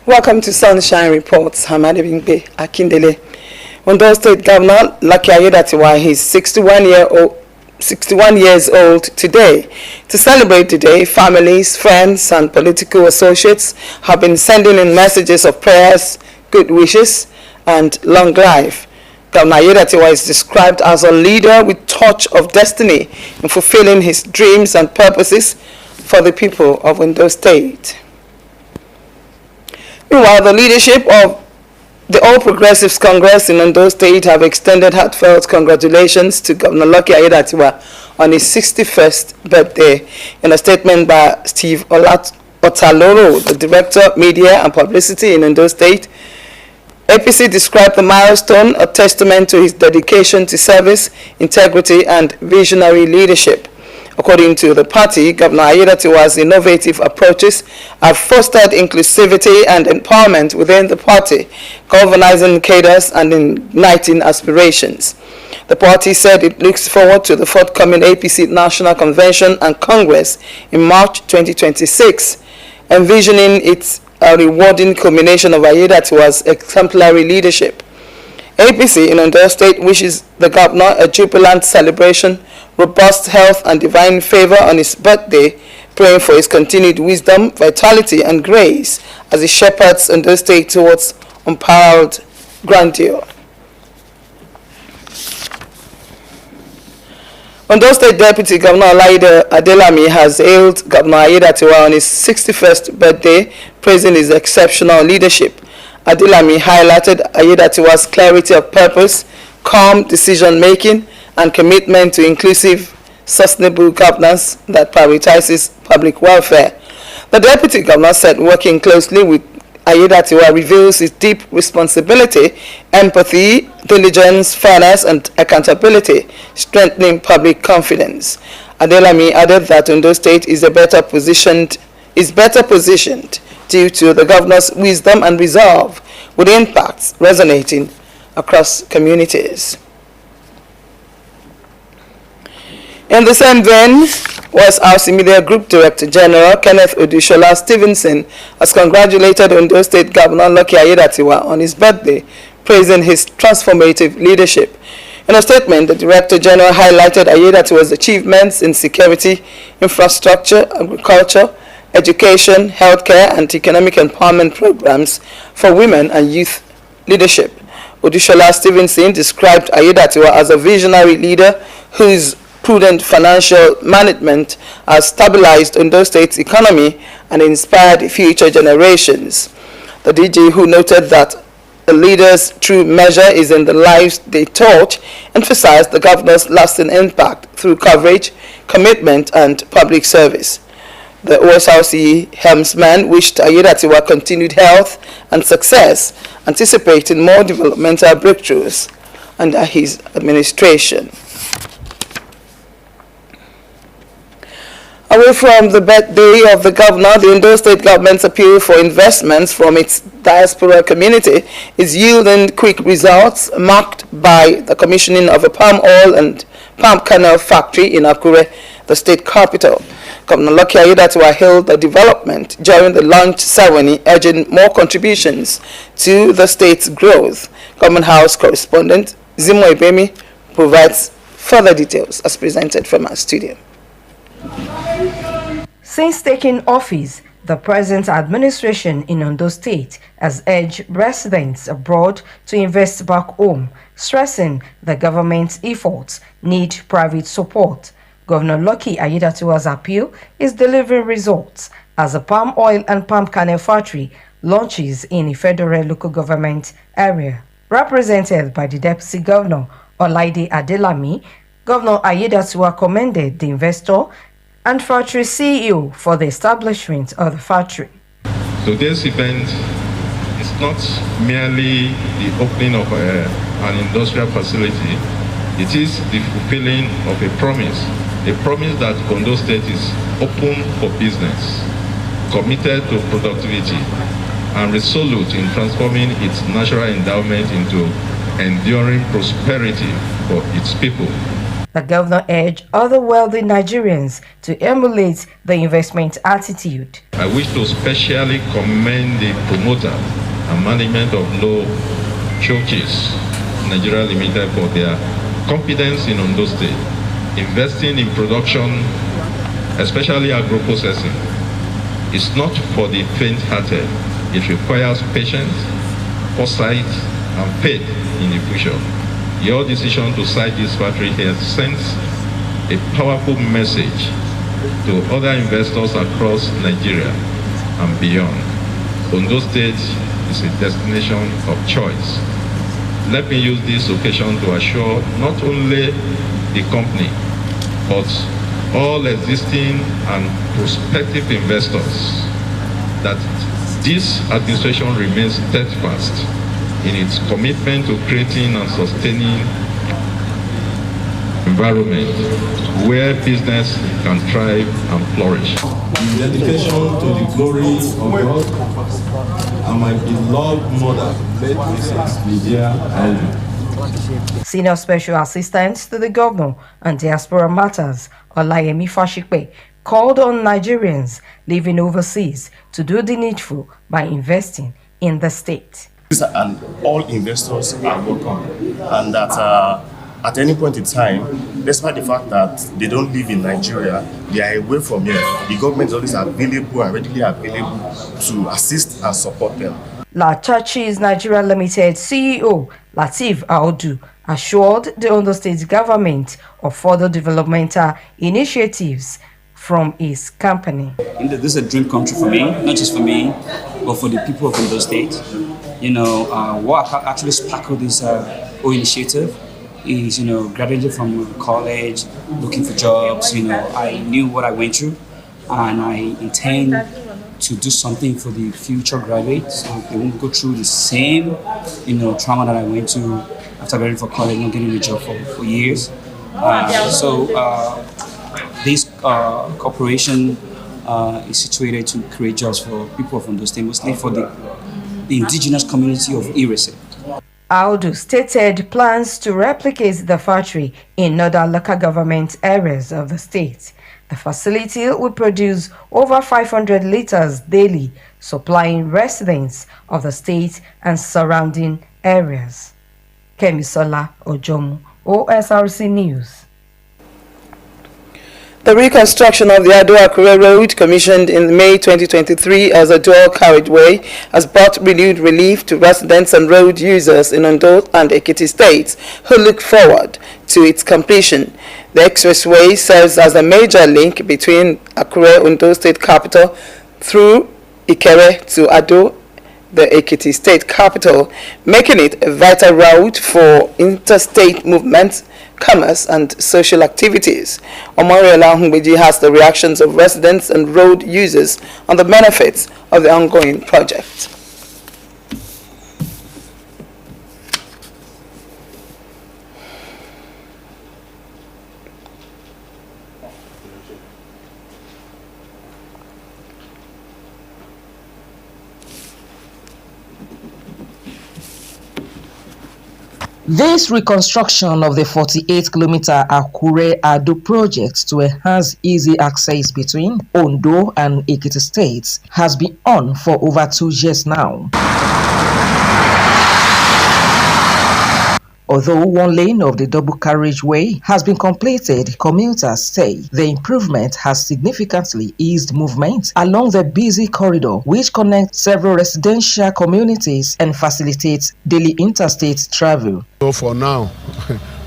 Welcome to Sunshine Reports. I'm Adebimpe Akindele. Ondo State Governor Lucky Ayedatiwa is 61 years old today. To celebrate today, families, friends, and political associates have been sending in messages of prayers, good wishes, and long life. Governor Ayedatiwa is described as a leader with touch of destiny in fulfilling his dreams and purposes for the people of Ondo State. Meanwhile, the leadership of the All Progressives Congress in Ondo State have extended heartfelt congratulations to Governor Lucky Ayedatiwa on his 61st birthday. In a statement by Steve Otaloro, the Director of Media and Publicity in Ondo State, APC described the milestone a testament to his dedication to service, integrity, and visionary leadership. According to the party, Governor Ayedatiwa's innovative approaches have fostered inclusivity and empowerment within the party, galvanizing cadres and igniting aspirations. The party said it looks forward to the forthcoming APC National Convention and Congress in March 2026, envisioning its a rewarding culmination of Ayedatiwa's exemplary leadership. APC in Ondo State wishes the governor a jubilant celebration, robust health, and divine favor on his birthday, praying for his continued wisdom, vitality, and grace as he shepherds Ondo State towards unparalleled grandeur. Ondo State Deputy Governor Olaide Adelami has hailed Governor Ayedatiwa on his 61st birthday, praising his exceptional leadership. Adelami highlighted Ayedatiwa's clarity of purpose, calm decision-making, and commitment to inclusive, sustainable governance that prioritizes public welfare. The Deputy Governor said working closely with Ayedatiwa reveals his deep responsibility, empathy, diligence, fairness, and accountability, strengthening public confidence. Adelami added that Ondo State is better positioned due to the governor's wisdom and resolve, with impacts resonating across communities. In the same vein, Osrc Media Group Director General Kenneth Odushola Stevenson has congratulated Ondo State Governor Lucky Ayedatiwa on his birthday, praising his transformative leadership. In a statement, the Director General highlighted Ayedatiwa's achievements in security, infrastructure, agriculture, education, healthcare, and economic empowerment programs for women and youth leadership. Odushola Stevenson described Ayedatiwa as a visionary leader whose prudent financial management has stabilized Ondo State's economy and inspired future generations. The DG, who noted that the leader's true measure is in the lives they taught, emphasized the governor's lasting impact through coverage, commitment, and public service. The Osrc helmsman wished Ayedatiwa continued health and success, anticipating more developmental breakthroughs under his administration. Away from the birthday of the governor, the Ondo State government's appeal for investments from its diaspora community is yielding quick results, marked by the commissioning of a palm oil and palm kernel factory in Akure, the state capital. Governor Lucky Ayedatiwa hailed the development during the launch ceremony, urging more contributions to the state's growth. Government House correspondent Zimo Ibemi provides further details as presented from our studio. Since taking office, the present administration in Ondo State has urged residents abroad to invest back home, stressing the government's efforts need private support. Governor Lucky Ayedatiwa's appeal is delivering results as a palm oil and palm kernel factory launches in a federal local government area. Represented by the Deputy Governor Olaide Adelami, Governor Ayedatiwa commended the investor and factory CEO for the establishment of the factory. Today's event is not merely the opening of an industrial facility. It is the fulfilling of a promise that Ondo State is open for business, committed to productivity, and resolute in transforming its natural endowment into enduring prosperity for its people. The governor urged other wealthy Nigerians to emulate the investment attitude. I wish to specially commend the promoter and management of Low Churches Nigeria Limited for their competence in Ondo State, investing in production, especially agro-processing. It's not for the faint-hearted. It requires patience, foresight, and faith in the future. Your decision to site this factory here sends a powerful message to other investors across Nigeria and beyond. Ondo State is a destination of choice. Let me use this occasion to assure not only the company, but all existing and prospective investors that this administration remains steadfast in its commitment to creating and sustaining environment where business can thrive and flourish. In dedication to the glory of God and my beloved mother, late Mrs. Lydia Ondo. Senior Special Assistant to the Governor on Diaspora Matters, Olayemi Fashikpe, called on Nigerians living overseas to do the needful by investing in the state. And all investors are welcome, and that at any point in time, despite the fact that they don't live in Nigeria, they are away from here, the government is always available and readily available to assist and support them. La Churches Nigeria Limited CEO Lateef Audu assured the Ondo State government of further developmental initiatives from his company. This is a dream country for me, not just for me, but for the people of Ondo State. You know, what actually sparkled this whole initiative is, graduating from college, looking for jobs. I knew what I went through, and I intend to do something for the future graduates so they won't go through the same, trauma that I went to after graduating from college, not getting a job for years. This corporation is situated to create jobs for people from the state, mostly for the indigenous community of Iroyin. Audu stated plans to replicate the factory in other local government areas of the state. The facility will produce over 500 liters daily, supplying residents of the state and surrounding areas. Kemisola Ojomu, Osrc News. The reconstruction of the Ado-Akure Road, commissioned in May 2023 as a dual carriageway, has brought renewed relief to residents and road users in Ondo and Ekiti states who look forward to its completion. The expressway serves as a major link between Akure, Ondo State capital, through Ikere to Ado, the Ekiti state capital, making it a vital route for interstate movements, commerce and social activities. Omoriola Hungbeji has the reactions of residents and road users on the benefits of the ongoing project. This reconstruction of the 48-kilometer Akure-Ado project to enhance easy access between Ondo and Ekiti states has been on for over 2 years now. Although one lane of the double carriageway has been completed, commuters say the improvement has significantly eased movement along the busy corridor, which connects several residential communities and facilitates daily interstate travel. So for now,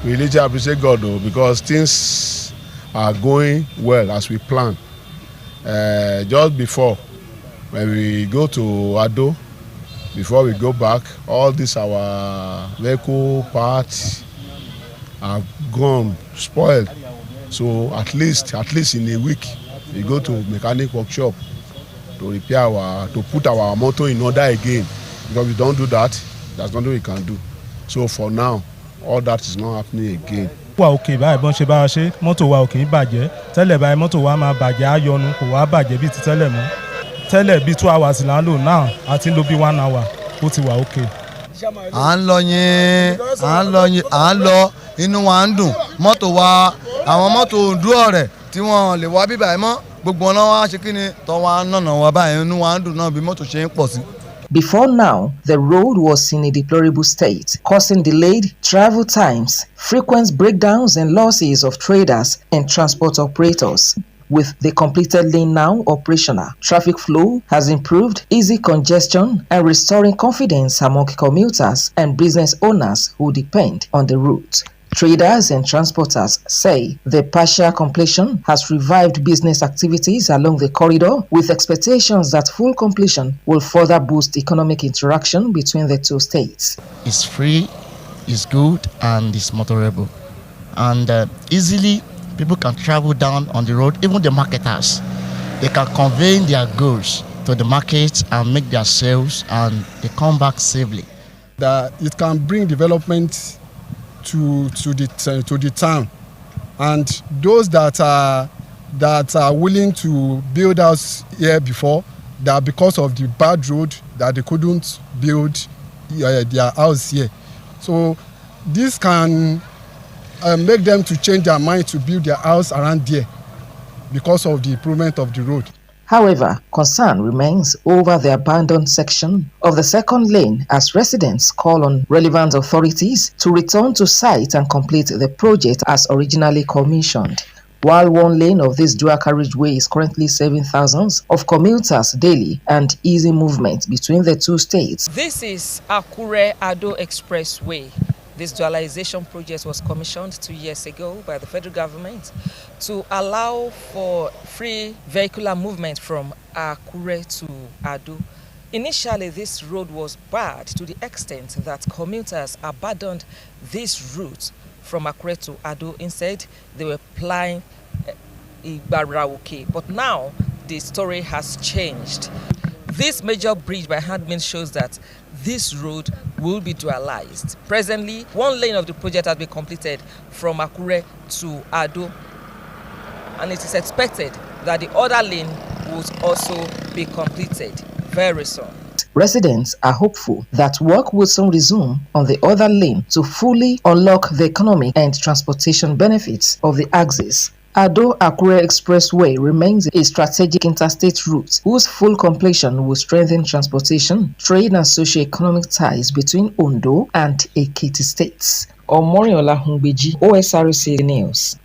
we really appreciate God though, because things are going well as we plan. Just before, when we go to Ado, before we go back, all these our vehicle parts have gone, spoiled. So at least in a week, we go to mechanic workshop to repair to put our motor in order again. Because we don't do that, there's nothing we can do. So for now, all that is not happening again. Okay, báyìí bọ́n ṣe bá wa ṣe mọ́tò wa ò kì í bàjẹ́ tẹ́lẹ̀ báyìí mọ́tò wa máa bàjẹ́ á yọnu kò wá bàjẹ́ bíi ti tẹ́lẹ̀ mọ́. Tẹ́lẹ̀ bíi 2 hours là ń lò náà àti ń lò bíi 1 hour ó ti wà okay. à ń lọ inú wa ń dùn mọ́tò wa àwọn mọ́tò Ondo ọ̀rẹ́ tí wọ́n lè wá bíbà ẹ̀ mọ́ gbogbo ọ̀nà wa ṣe kí ni tọ́ wa nànà wa báyìí inú wa ń dùn náà bí mọ́tò ṣe ń pọ̀ sí. Before now, the road was in a deplorable state, causing delayed travel times, frequent breakdowns and losses of traders and transport operators. With the completed lane now operational, traffic flow has improved, easy congestion, and restoring confidence among commuters and business owners who depend on the route. Traders and transporters say the partial completion has revived business activities along the corridor, with expectations that full completion will further boost economic interaction between the two states. It's free, it's good, and it's motorable. And easily people can travel down on the road, even the marketers. They can convey their goods to the market and make their sales, and they come back safely. That it can bring development to the town, and those that are willing to build house here before, that because of the bad road that they couldn't build their house here. So this can make them to change their mind to build their house around there because of the improvement of the road. However, concern remains over the abandoned section of the second lane as residents call on relevant authorities to return to site and complete the project as originally commissioned. While one lane of this dual carriageway is currently saving thousands of commuters daily and easy movement between the two states. This is Akure-Ado Expressway. This dualization project was commissioned 2 years ago by the federal government to allow for free vehicular movement from Akure to Ado. Initially, this road was bad to the extent that commuters abandoned this route from Akure to Ado. Instead, they were plying Ibarauke. But now, the story has changed. This major bridge by Handmain shows that this road will be dualized. Presently, one lane of the project has been completed from Akure to Ado, and it is expected that the other lane will also be completed very soon. Residents are hopeful that work will soon resume on the other lane to fully unlock the economic and transportation benefits of the axis. Ado-Akure Expressway remains a strategic interstate route whose full completion will strengthen transportation, trade and socio-economic ties between Ondo and Ekiti states. Omoriola Humbeji, Osrc News.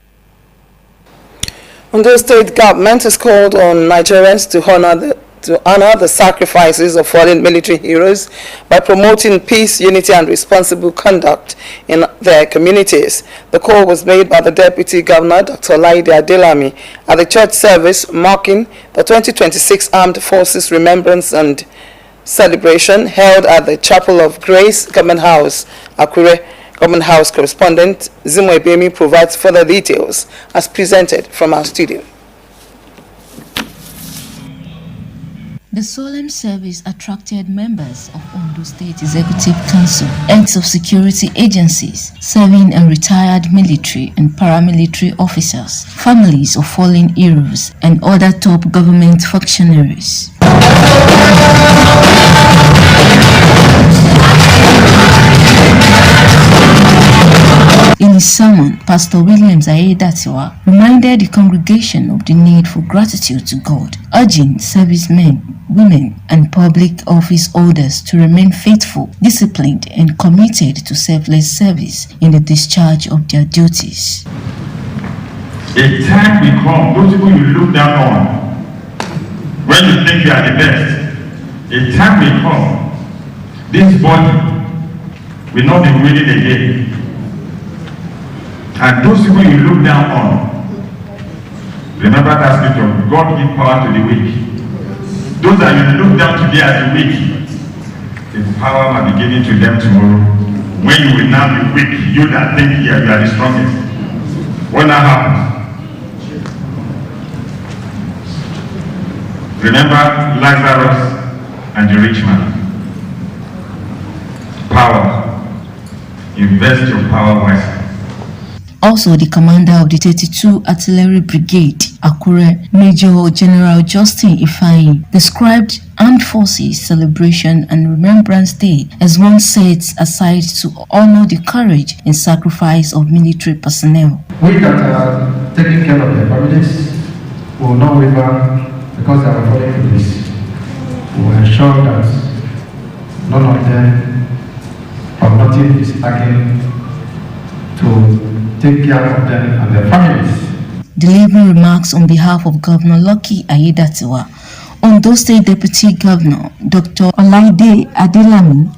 Ondo State government has called on Nigerians to honor the sacrifices of fallen military heroes by promoting peace, unity and responsible conduct in their communities. The call was made by the Deputy Governor, Dr. Laide Adelami, at the church service marking the 2026 Armed Forces Remembrance and Celebration held at the Chapel of Grace, Government House, Akure. Government House correspondent Zimwe Bemi provides further details as presented from our studio. The solemn service attracted members of Ondo State Executive Council, heads of security agencies, serving and retired military and paramilitary officers, families of fallen heroes, and other top government functionaries. In his sermon, Pastor Williams Ayedatiwa reminded the congregation of the need for gratitude to God, urging servicemen, women, and public office holders to remain faithful, disciplined, and committed to selfless service in the discharge of their duties. A time will come, those people you look down on, when you think you are the best, a time will come, this body will not be willing again. And those people you look down on, remember that scripture, God gives power to the weak. Those that you look down today as the weak, the power might be given to them tomorrow. When you will now be weak, you that think you are the strongest. What now happens? Remember Lazarus and the rich man. Power. Invest your power wisely. Also, the commander of the 32 Artillery Brigade, Akure, Major General Justin Ifeanyi, described Armed Forces Celebration and Remembrance Day as one sets aside to honor the courage and sacrifice of military personnel. We that are taking care of their families will not waver because they are following the police. We will ensure that none of them or nothing is lacking to take care of them and their families. Delivering remarks on behalf of Governor Lucky Aiyedatiwa, Ondo State Deputy Governor Dr. Olaide Adelami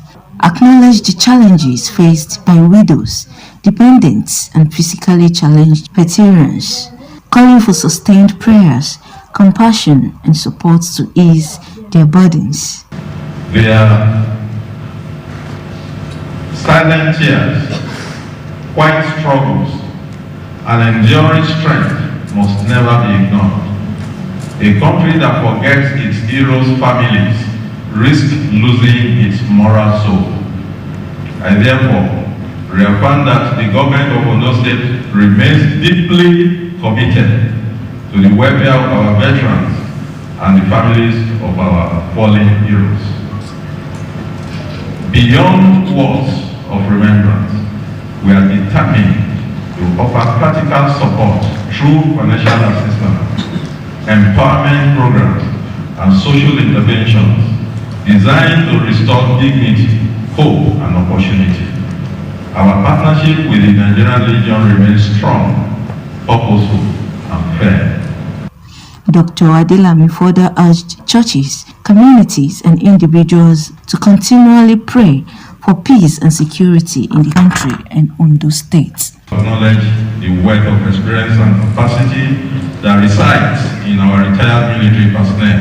acknowledged the challenges faced by widows, dependents, and physically challenged veterans, calling for sustained prayers, compassion, and support to ease their burdens. Their silent tears, quiet struggles, and enduring strength must never be ignored. A country that forgets its heroes' families risks losing its moral soul. I therefore reaffirm that the government of Ondo State remains deeply committed to the welfare of our veterans and the families of our fallen heroes. Beyond words of remembrance, we are determined to offer practical support through financial assistance, empowerment programs, and social interventions designed to restore dignity, hope, and opportunity. Our partnership with the Nigerian Legion remains strong, purposeful, and fair. Dr. Adelami further urged churches, communities, and individuals to continually pray for peace and security in the country and Ondo State. Acknowledge the wealth of experience and capacity that resides in our retired military personnel.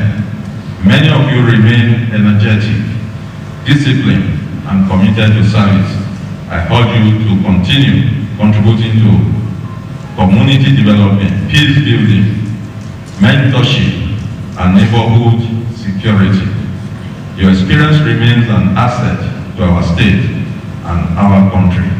Many of you remain energetic, disciplined, and committed to service. I urge you to continue contributing to community development, peace building, mentorship, and neighborhood security. Your experience remains an asset to our state and our country.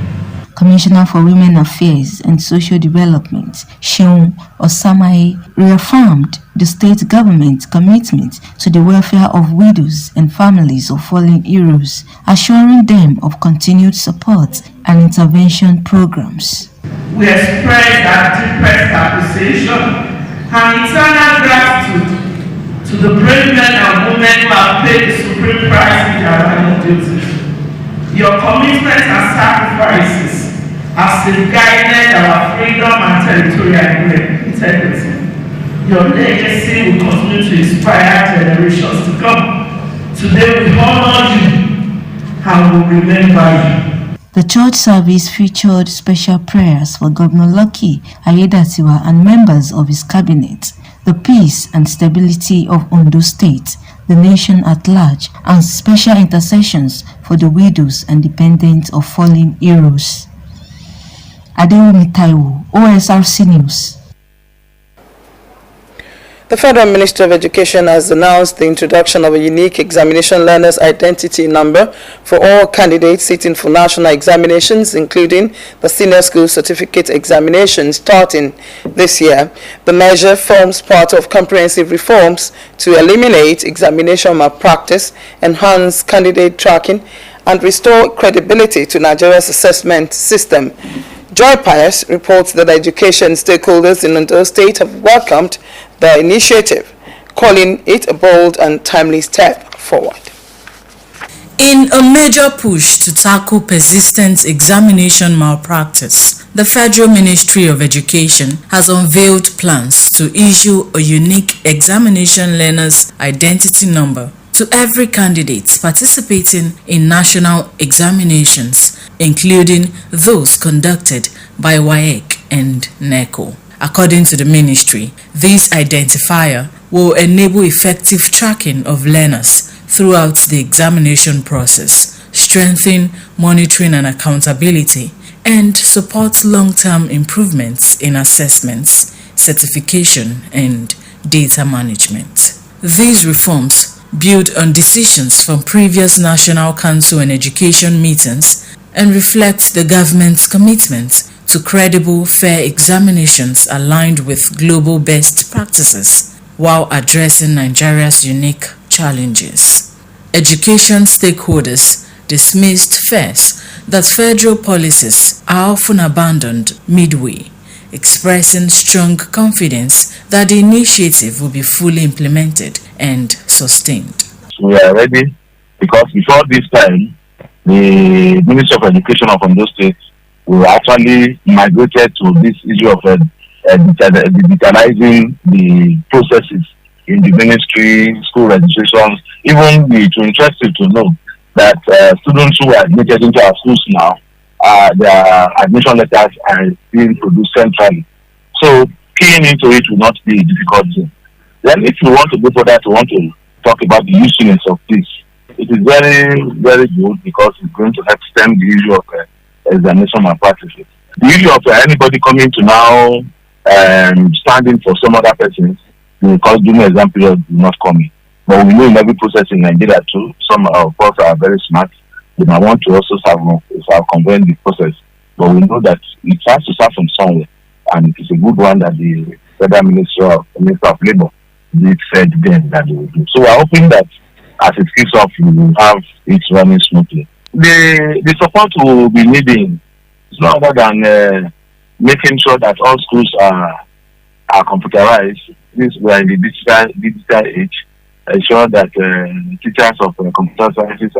Commissioner for Women Affairs and Social Development, Sheun Osamaye, reaffirmed the state government's commitment to the welfare of widows and families of fallen heroes, assuring them of continued support and intervention programs. We express our deepest appreciation and eternal gratitude to the brave men and women who have paid the supreme price in their line of duty. Your commitment and sacrifices have safeguarded our freedom and territorial integrity. Your legacy will continue to inspire generations to come. Today we honor you and will remember you. The church service featured special prayers for Governor Lucky Aiyedatiwa and members of his cabinet, the peace and stability of Ondo State, the nation at large, and special intercessions for the widows and dependents of fallen heroes. Adewumi Taiwo, Osrc News. The Federal Ministry of Education has announced the introduction of a unique examination learner's identity number for all candidates sitting for national examinations, including the senior school certificate examination starting this year. The measure forms part of comprehensive reforms to eliminate examination malpractice, enhance candidate tracking, and restore credibility to Nigeria's assessment system. Joy Pius reports that education stakeholders in Ondo State have welcomed the initiative, calling it a bold and timely step forward. In a major push to tackle persistent examination malpractice, the Federal Ministry of Education has unveiled plans to issue a unique examination learner's identity number to every candidate participating in national examinations, including those conducted by WAEC and NECO. According to the ministry, this identifier will enable effective tracking of learners throughout the examination process, strengthen monitoring and accountability, and support long-term improvements in assessments, certification, and data management. These reforms build on decisions from previous National Council on Education meetings and reflect the government's commitment to credible, fair examinations aligned with global best practices while addressing Nigeria's unique challenges. challenges. Education stakeholders dismissed first that federal policies are often abandoned midway, expressing strong confidence that the initiative will be fully implemented and sustained. We are ready because before this time, the Ministry of Education of Ondo State will actually migrated to this issue of digitalizing the processes in the ministry, school registrations. Even it's interesting to know that students who are admitted into our schools now, their admission letters are being produced centrally. So keying into it will not be a difficult thing. Then if you want to go further, to want to talk about the usefulness of this, it is very, very good because it's going to help stem the issue of examination malpractices. The issue of anybody coming to now standing for some other persons because during the exam period will not come in. But we know in every process in Nigeria too, some of us are very smart. They might want to also circumvent the process. But we know that it has to start from somewhere. And it is a good one that the Federal Minister of Labour did said then that they will do. So we are hoping that as it kicks off, we will have it running smoothly. The support we will be needing is no other than making sure that all schools are computerized. Since we are in the digital age, ensure that teachers of computer sciences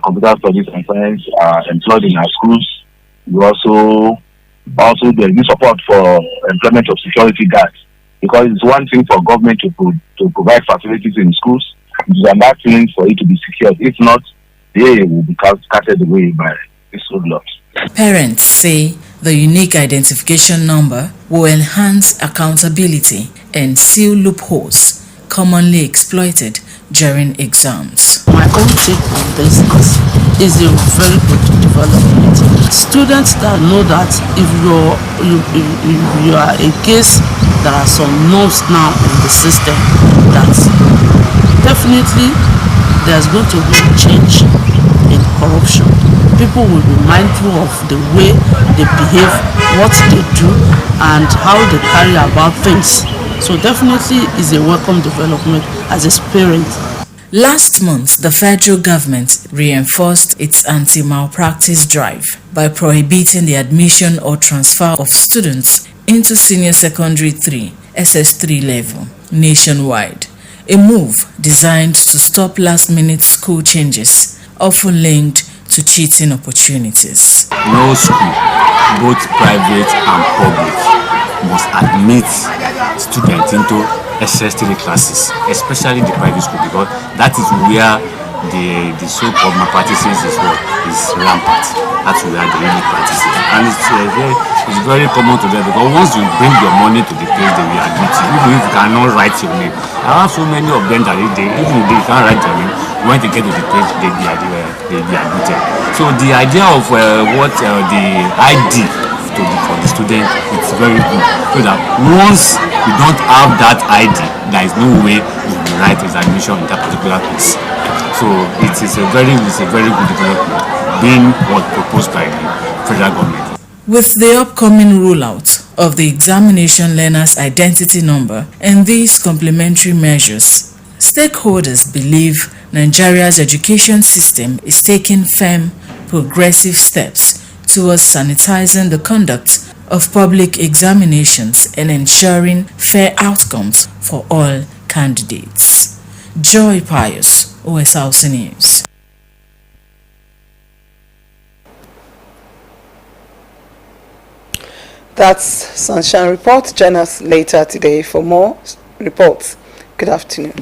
computer studies and science are employed in our schools. We also there is support for employment of security guards, because it's one thing for government to provide facilities in schools. It is another thing for it to be secured. If not, they will be carted away by these hoodlums. Parents say the unique identification number will enhance accountability and seal loopholes commonly exploited during exams. My own take on this is a very good development. Students that know that if you are a case, there are some norms now in the system that definitely there's going to be a change in corruption. People will be mindful of the way they behave, what they do, and how they carry about things. So definitely is a welcome development as a parent. Last month, the federal government reinforced its anti-malpractice drive by prohibiting the admission or transfer of students into senior secondary 3, SS3 level nationwide. A move designed to stop last-minute school changes, often linked to cheating opportunities. No school, both private and public, must admit students into SS3 classes, especially the private school, because that is where the so-called malpractices is rampant. That's where they really practice it. And it's very common to them, because once you bring your money to the place, they will admit you. Even if you cannot write your name. I have so many of them that even if they can't write their name, when they get to the place, they be admitted. So the idea of the ID for the student, it's very good, so that once you don't have that ID, there is no way you will write examination in that particular place. So it is a very good development, being what proposed by the federal government. With the upcoming rollout of the examination learner's identity number and these complementary measures, stakeholders believe Nigeria's education system is taking firm, progressive steps towards sanitizing the conduct of public examinations and ensuring fair outcomes for all candidates. Joy Pius, Osrc News. That's Sunshine Report. Join us later today for more reports. Good afternoon.